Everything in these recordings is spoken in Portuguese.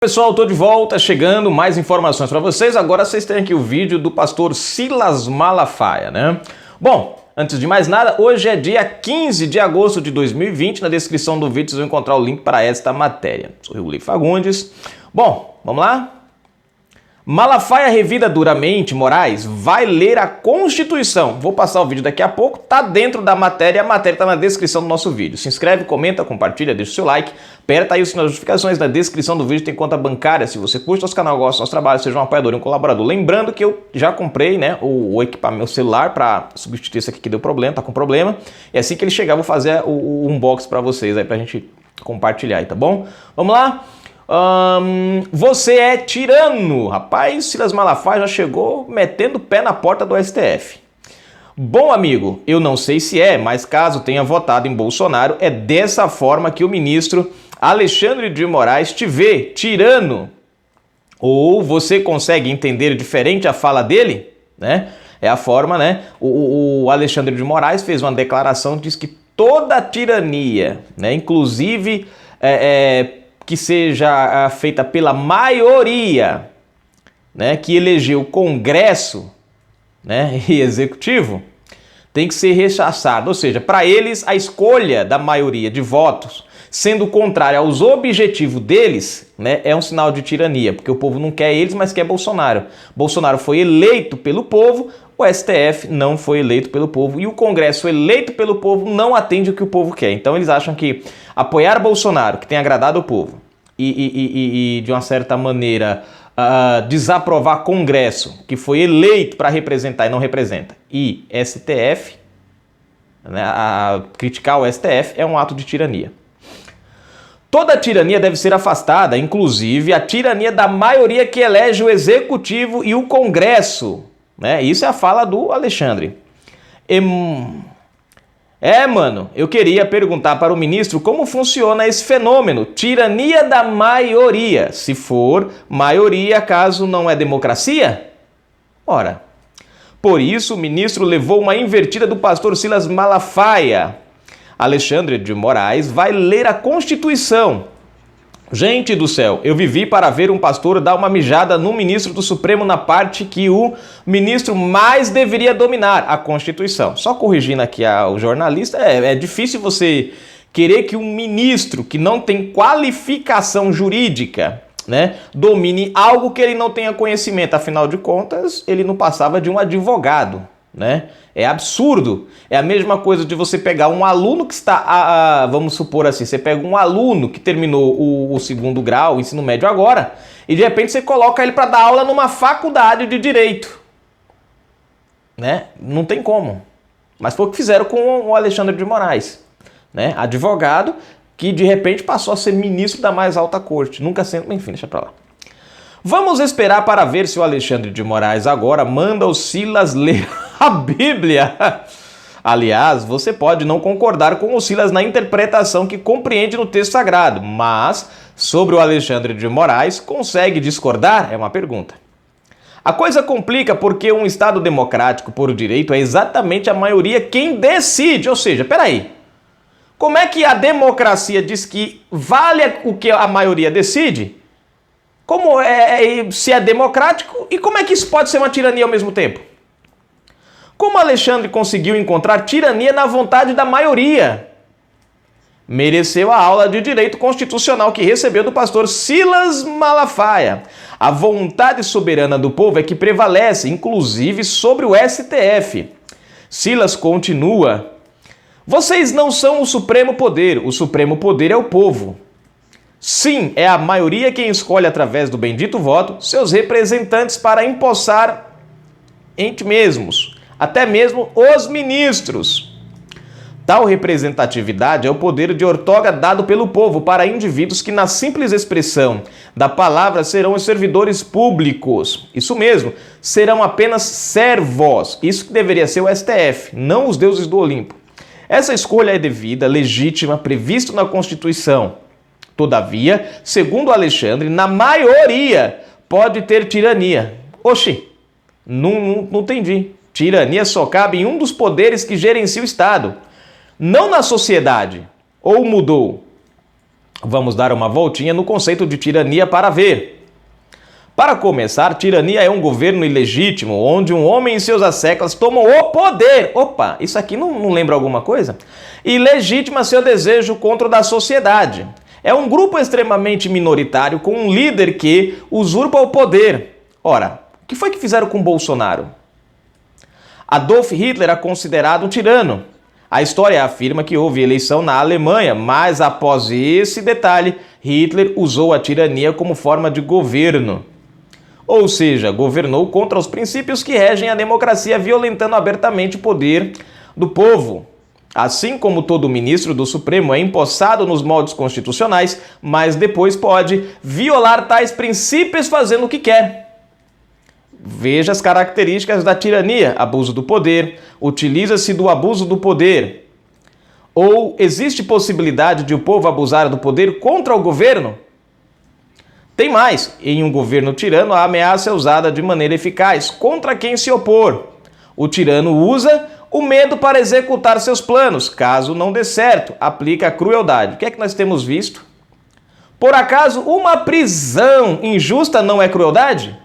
Pessoal, estou de volta, chegando, mais informações para vocês. Agora vocês têm aqui o vídeo do pastor Silas Malafaia, né? Bom, antes de mais nada, hoje é dia 15 de agosto de 2020. Na descrição do vídeo vocês vão encontrar o link para esta matéria. Sou Riuli Fagundes. Bom, vamos lá? Malafaia revida duramente Moraes vai ler a Constituição. Vou passar o vídeo daqui a pouco, tá dentro da matéria, a matéria tá na descrição do nosso vídeo. Se inscreve, comenta, compartilha, deixa o seu like, aperta aí o sininho das notificações, na descrição do vídeo tem conta bancária. Se você curte nosso canal, gosta do nosso trabalho, seja um apoiador e um colaborador. Lembrando que eu já comprei, né, o equipamento, meu celular para substituir esse aqui que deu problema, tá com problema. E assim que ele chegar, eu vou fazer o unboxing para vocês aí, pra gente compartilhar aí, tá bom? Vamos lá? Você é tirano. Rapaz, Silas Malafaia já chegou metendo o pé na porta do STF. Bom, amigo, eu não sei se é, mas caso tenha votado em Bolsonaro, é dessa forma que o ministro Alexandre de Moraes te vê, tirano. Ou você consegue entender diferente a fala dele? Né? É a forma, né? O Alexandre de Moraes fez uma declaração, diz que toda tirania, né, inclusive que seja feita pela maioria, né, que elegeu o Congresso, né, e Executivo, tem que ser rechaçado. Ou seja, para eles, a escolha da maioria de votos, sendo contrária aos objetivos deles, né, é um sinal de tirania, porque o povo não quer eles, mas quer Bolsonaro. Bolsonaro foi eleito pelo povo, o STF não foi eleito pelo povo e o Congresso eleito pelo povo não atende o que o povo quer. Então eles acham que apoiar Bolsonaro, que tem agradado o povo, e de uma certa maneira desaprovar Congresso, que foi eleito para representar e não representa, e STF, né, criticar o STF é um ato de tirania. Toda tirania deve ser afastada, inclusive a tirania da maioria que elege o Executivo e o Congresso. Né? Isso é a fala do Alexandre. Mano, eu queria perguntar para o ministro como funciona esse fenômeno, tirania da maioria. Se for maioria, caso não é democracia? Ora, por isso o ministro levou uma invertida do pastor Silas Malafaia. Alexandre de Moraes vai ler a Constituição. Gente do céu, eu vivi para ver um pastor dar uma mijada no ministro do Supremo na parte que o ministro mais deveria dominar, a Constituição. Só corrigindo aqui o jornalista, é difícil você querer que um ministro que não tem qualificação jurídica, né, domine algo que ele não tenha conhecimento. Afinal de contas, ele não passava de um advogado. Né? É absurdo. É a mesma coisa de você pegar um aluno que está, vamos supor assim, você pega um aluno que terminou o segundo grau, o ensino médio agora, e de repente você coloca ele para dar aula numa faculdade de direito. Né? Não tem como. Mas foi o que fizeram com o Alexandre de Moraes, né? Advogado que de repente passou a ser ministro da mais alta corte. Nunca sendo, enfim, deixa para lá. Vamos esperar para ver se o Alexandre de Moraes agora manda o Silas ler a Bíblia. Aliás, você pode não concordar com o Silas na interpretação que compreende no texto sagrado, mas sobre o Alexandre de Moraes, consegue discordar? É uma pergunta. A coisa complica porque um Estado democrático por direito é exatamente a maioria quem decide. Ou seja, peraí, como é que a democracia diz que vale o que a maioria decide? Se é democrático, e como é que isso pode ser uma tirania ao mesmo tempo? Como Alexandre conseguiu encontrar tirania na vontade da maioria? Mereceu a aula de direito constitucional que recebeu do pastor Silas Malafaia. A vontade soberana do povo é que prevalece, inclusive sobre o STF. Silas continua: vocês não são o supremo poder é o povo. Sim, é a maioria quem escolhe através do bendito voto seus representantes para empossar ente mesmos, até mesmo os ministros. Tal representatividade é o poder de outorga dado pelo povo para indivíduos que na simples expressão da palavra serão os servidores públicos. Isso mesmo, serão apenas servos. Isso que deveria ser o STF, não os deuses do Olimpo. Essa escolha é devida, legítima, previsto na Constituição. Todavia, segundo Alexandre, na maioria pode ter tirania. Oxi, não entendi. Tirania só cabe em um dos poderes que gerencia o Estado, não na sociedade. Ou mudou? Vamos dar uma voltinha no conceito de tirania para ver. Para começar, tirania é um governo ilegítimo, onde um homem e seus asseclas tomam o poder. Opa, isso aqui não lembra alguma coisa? E legitima seu desejo contra o da sociedade. É um grupo extremamente minoritário com um líder que usurpa o poder. Ora, o que foi que fizeram com Bolsonaro? Adolf Hitler é considerado um tirano. A história afirma que houve eleição na Alemanha, mas após esse detalhe, Hitler usou a tirania como forma de governo. Ou seja, governou contra os princípios que regem a democracia, violentando abertamente o poder do povo. Assim como todo ministro do Supremo é empossado nos moldes constitucionais, mas depois pode violar tais princípios fazendo o que quer. Veja as características da tirania: abuso do poder, utiliza-se do abuso do poder. Ou existe possibilidade de o povo abusar do poder contra o governo? Tem mais, em um governo tirano a ameaça é usada de maneira eficaz contra quem se opor. O tirano usa o medo para executar seus planos, caso não dê certo, aplica a crueldade. O que é que nós temos visto? Por acaso uma prisão injusta não é crueldade?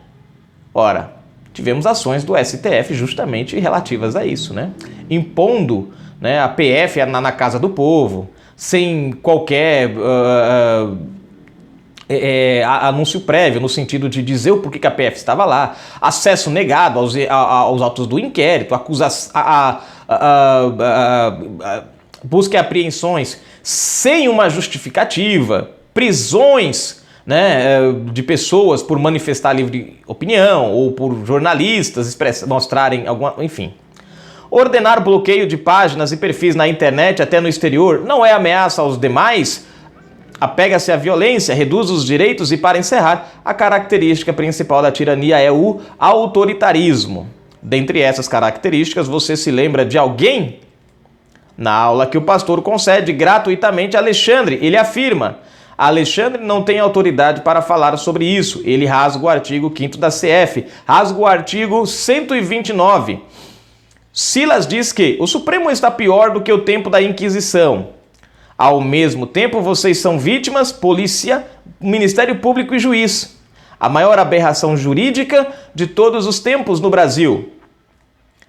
Ora, tivemos ações do STF justamente relativas a isso, né? Impondo, né, a PF na casa do povo, sem qualquer anúncio prévio, no sentido de dizer o porquê que a PF estava lá, acesso negado aos autos do inquérito, busca e apreensões sem uma justificativa, prisões, né, de pessoas por manifestar livre opinião ou por jornalistas mostrarem alguma, enfim. Ordenar bloqueio de páginas e perfis na internet até no exterior não é ameaça aos demais? Apega-se à violência, reduz os direitos e, para encerrar, a característica principal da tirania é o autoritarismo. Dentre essas características, você se lembra de alguém? Na aula que o pastor concede gratuitamente a Alexandre, ele afirma: Alexandre não tem autoridade para falar sobre isso. Ele rasga o artigo 5º da CF, rasga o artigo 129. Silas diz que o Supremo está pior do que o tempo da Inquisição. Ao mesmo tempo, vocês são vítimas, polícia, Ministério Público e juiz. A maior aberração jurídica de todos os tempos no Brasil.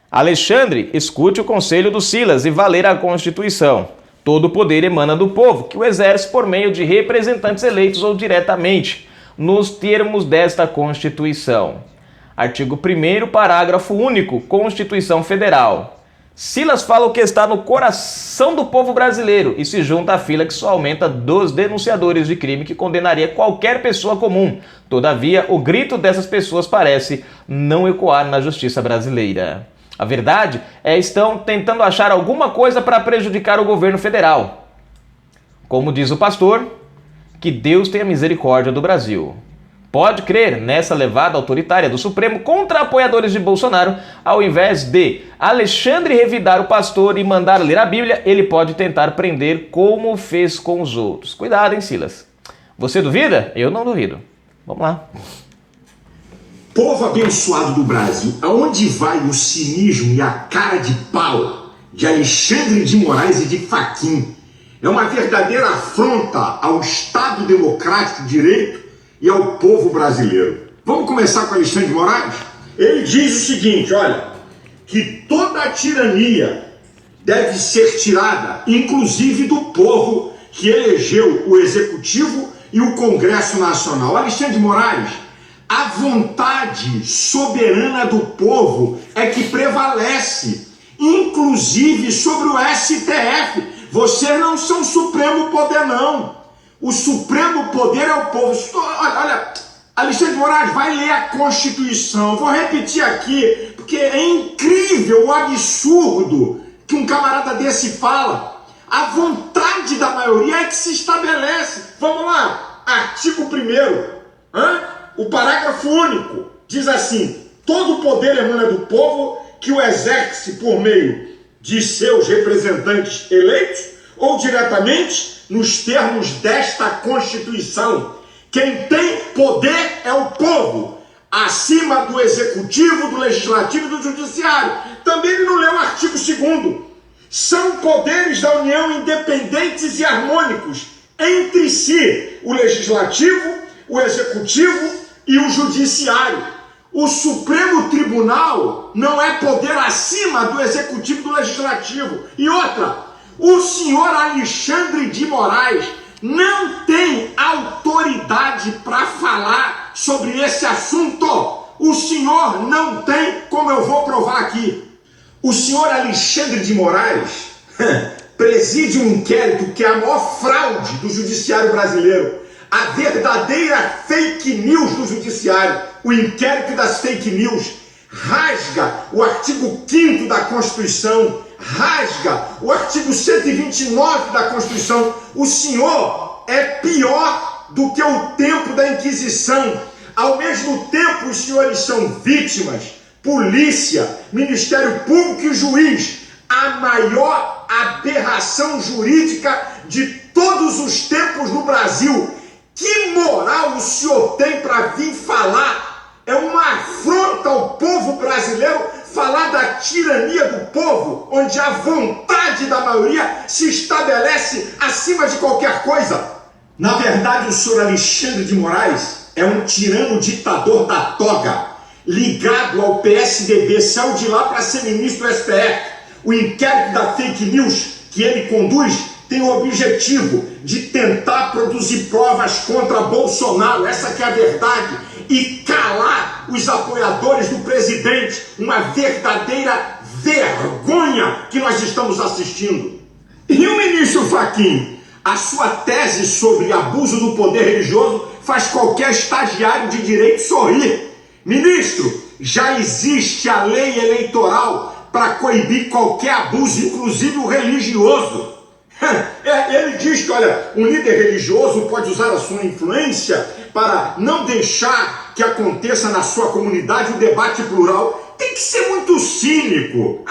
Alexandre, escute o conselho do Silas e valer a Constituição. Todo o poder emana do povo, que o exerce por meio de representantes eleitos ou diretamente, nos termos desta Constituição. Artigo 1º, parágrafo único, Constituição Federal. Silas fala o que está no coração do povo brasileiro e se junta à fila que só aumenta dos denunciadores de crime que condenaria qualquer pessoa comum. Todavia, o grito dessas pessoas parece não ecoar na justiça brasileira. A verdade é que estão tentando achar alguma coisa para prejudicar o governo federal. Como diz o pastor, que Deus tenha misericórdia do Brasil. Pode crer nessa levada autoritária do Supremo contra apoiadores de Bolsonaro, ao invés de Alexandre revidar o pastor e mandar ler a Bíblia, ele pode tentar prender como fez com os outros. Cuidado, hein, Silas? Você duvida? Eu não duvido. Vamos lá. Povo abençoado do Brasil, aonde vai o cinismo e a cara de pau de Alexandre de Moraes e de Fachin? É uma verdadeira afronta ao Estado Democrático de Direito e ao povo brasileiro. Vamos começar com Alexandre de Moraes? Ele diz o seguinte, olha, que toda a tirania deve ser tirada, inclusive do povo que elegeu o Executivo e o Congresso Nacional. Alexandre de Moraes, a vontade soberana do povo é que prevalece, inclusive sobre o STF. Vocês não são Supremo Poder, não. O Supremo Poder é o povo. Olha, Alexandre de Moraes, vai ler a Constituição. Vou repetir aqui, porque é incrível o absurdo que um camarada desse fala. A vontade da maioria é que se estabelece. Vamos lá, artigo 1º, o parágrafo único, diz assim: todo o poder emana do povo que o exerce por meio de seus representantes eleitos ou diretamente nos termos desta Constituição. Quem tem poder é o povo, acima do Executivo, do Legislativo e do Judiciário. Também ele não leu o artigo 2º. São poderes da União independentes e harmônicos, entre si o legislativo, o executivo e o judiciário. O Supremo Tribunal não é poder acima do executivo e do legislativo. E outra, o senhor Alexandre de Moraes não tem autoridade para falar sobre esse assunto. O senhor não tem, como eu vou provar aqui. O senhor Alexandre de Moraes preside um inquérito que é a maior fraude do judiciário brasileiro. A verdadeira fake news do judiciário. O inquérito das fake news rasga o artigo 5º da Constituição, rasga o artigo 129 da Constituição. O senhor é pior do que o tempo da Inquisição. Ao mesmo tempo, os senhores são vítimas, polícia, Ministério Público e juiz. A maior aberração jurídica de todos os tempos no Brasil. Que moral o senhor tem para vir falar? É uma afronta ao povo brasileiro falar da tirania do povo, onde a vontade da maioria se estabelece acima de qualquer coisa. Na verdade, o senhor Alexandre de Moraes é um tirano ditador da toga, ligado ao PSDB, saiu de lá para ser ministro do STF. O inquérito da fake news que ele conduz tem o objetivo de tentar produzir provas contra Bolsonaro, essa que é a verdade, e calar os apoiadores do presidente, uma verdadeira vergonha que nós estamos assistindo. E o ministro Fachin, a sua tese sobre abuso do poder religioso faz qualquer estagiário de direito sorrir. Ministro, já existe a lei eleitoral para coibir qualquer abuso, inclusive o religioso. Ele diz que, olha, um líder religioso pode usar a sua influência para não deixar que aconteça na sua comunidade o debate plural. Tem que ser muito cínico.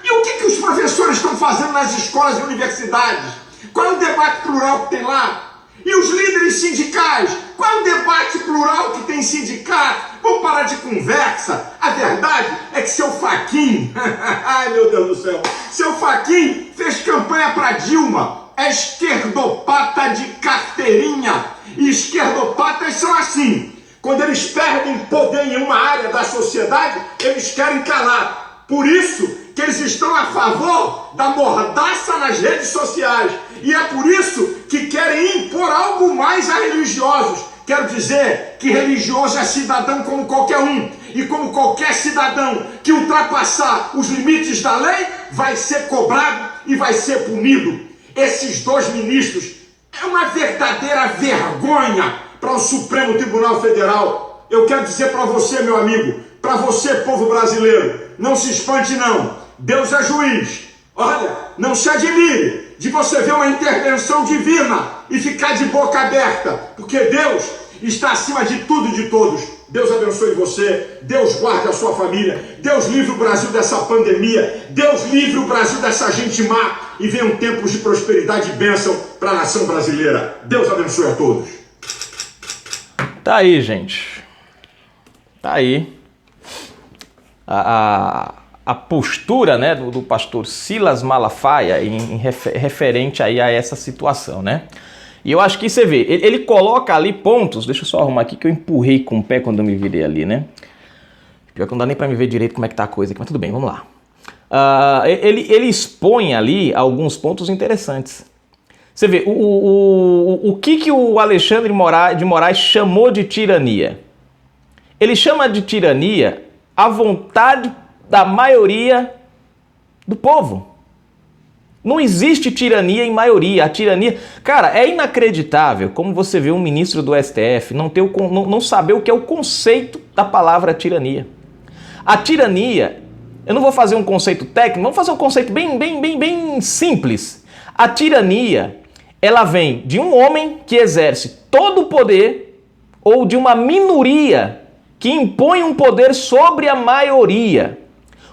E o que os professores estão fazendo nas escolas e universidades? Qual é o debate plural que tem lá? E os líderes sindicais? Qual é o debate plural que tem sindicato? Vamos parar de conversa. A verdade é que seu Fachin, ai meu Deus do céu, seu Fachin fez campanha para Dilma. É esquerdopata de carteirinha. E esquerdopatas são assim. Quando eles perdem poder em uma área da sociedade, eles querem calar. Por isso que eles estão a favor da mordaça nas redes sociais. E é por isso que querem impor algo mais a religiosos. Quero dizer que religioso é cidadão como qualquer um. E como qualquer cidadão que ultrapassar os limites da lei, vai ser cobrado e vai ser punido. Esses dois ministros é uma verdadeira vergonha para o Supremo Tribunal Federal. Eu quero dizer para você, meu amigo, para você, povo brasileiro, não se espante não. Deus é juiz. Olha, não se admire de você ver uma intervenção divina e ficar de boca aberta, porque Deus está acima de tudo e de todos. Deus abençoe você, Deus guarde a sua família, Deus livre o Brasil dessa pandemia, Deus livre o Brasil dessa gente má e venham tempos de prosperidade e bênção para a nação brasileira. Deus abençoe a todos. Tá aí, gente. Tá aí a postura, né, do pastor Silas Malafaia referente aí a essa situação, né? E eu acho que você vê, ele coloca ali pontos, deixa eu só arrumar aqui que eu empurrei com o pé quando eu me virei ali, né? Pior que não dá nem pra me ver direito como é que tá a coisa aqui, mas tudo bem, vamos lá. Ele expõe ali alguns pontos interessantes. Você vê, o que o Alexandre de Moraes chamou de tirania? Ele chama de tirania a vontade da maioria do povo. Não existe tirania em maioria. A tirania... Cara, é inacreditável como você vê um ministro do STF não saber o que é o conceito da palavra tirania. A tirania, eu não vou fazer um conceito técnico, vamos fazer um conceito bem simples. A tirania, ela vem de um homem que exerce todo o poder ou de uma minoria que impõe um poder sobre a maioria.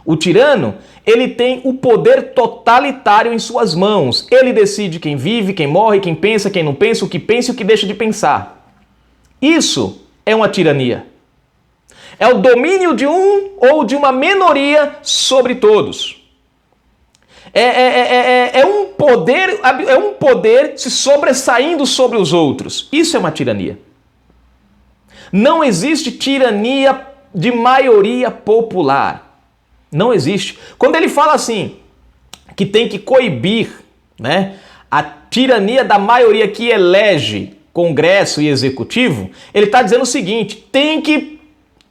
O tirano, ele tem o poder totalitário em suas mãos. Ele decide quem vive, quem morre, quem pensa, quem não pensa, o que pensa e o que deixa de pensar. Isso é uma tirania. É o domínio de um ou de uma minoria sobre todos. É um poder se sobressaindo sobre os outros. Isso é uma tirania. Não existe tirania de maioria popular. Não existe. Quando ele fala assim, que tem que coibir, né, a tirania da maioria que elege Congresso e Executivo, ele está dizendo o seguinte: tem que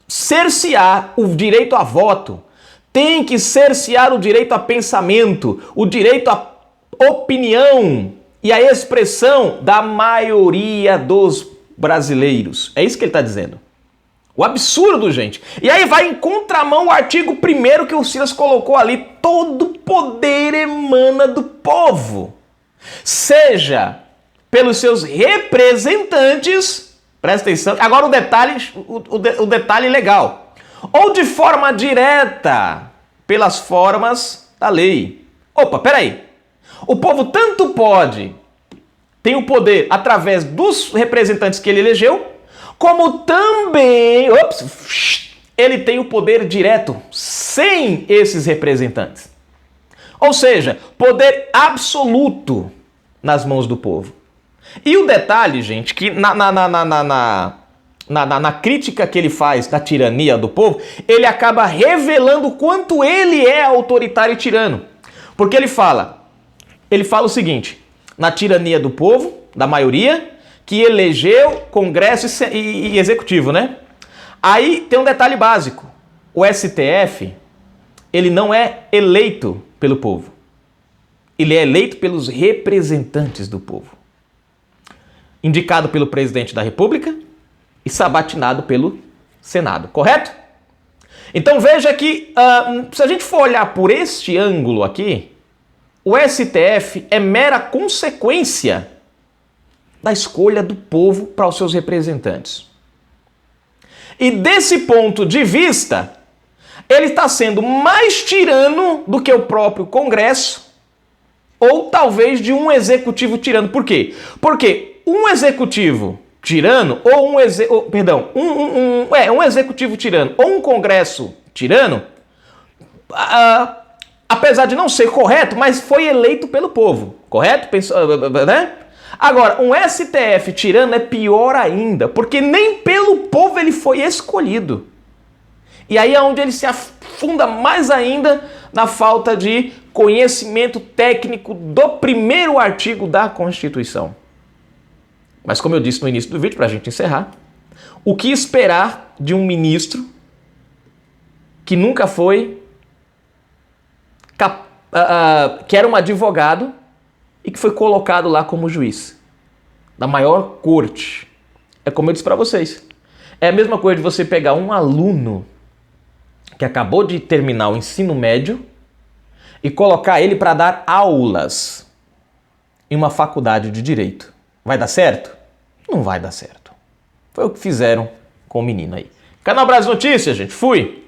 cercear o direito a voto, tem que cercear o direito a pensamento, o direito à opinião e a expressão da maioria dos brasileiros. É isso que ele está dizendo. O absurdo, gente. E aí vai em contramão o artigo 1º que o Silas colocou ali. Todo poder emana do povo. Seja pelos seus representantes, presta atenção, agora o detalhe legal, ou de forma direta, pelas formas da lei. Opa, peraí. O povo tanto tem o poder através dos representantes que ele elegeu, como também, ele tem o poder direto sem esses representantes. Ou seja, poder absoluto nas mãos do povo. E o detalhe, gente, que na crítica que ele faz da tirania do povo, ele acaba revelando o quanto ele é autoritário e tirano. Porque ele fala o seguinte: na tirania do povo, da maioria, que elegeu Congresso e Executivo, né? Aí tem um detalhe básico. O STF, ele não é eleito pelo povo. Ele é eleito pelos representantes do povo. Indicado pelo presidente da República e sabatinado pelo Senado, correto? Então veja que, se a gente for olhar por este ângulo aqui, o STF é mera consequência da escolha do povo para os seus representantes. E desse ponto de vista, ele está sendo mais tirano do que o próprio Congresso, ou talvez de um executivo tirano. Por quê? Porque um executivo tirano, ou um executivo tirano, ou um Congresso tirano, apesar de não ser correto, mas foi eleito pelo povo, correto? Né? Agora, um STF tirano é pior ainda, porque nem pelo povo ele foi escolhido. E aí é onde ele se afunda mais ainda na falta de conhecimento técnico do primeiro artigo da Constituição. Mas como eu disse no início do vídeo, para a gente encerrar, o que esperar de um ministro que nunca foi, que era um advogado e que foi colocado lá como juiz da maior corte? É como eu disse para vocês, é a mesma coisa de você pegar um aluno que acabou de terminar o ensino médio e colocar ele para dar aulas em uma faculdade de direito. Vai dar certo? Não vai dar certo. Foi o que fizeram com o menino aí. Canal Brasil Notícias, gente. Fui!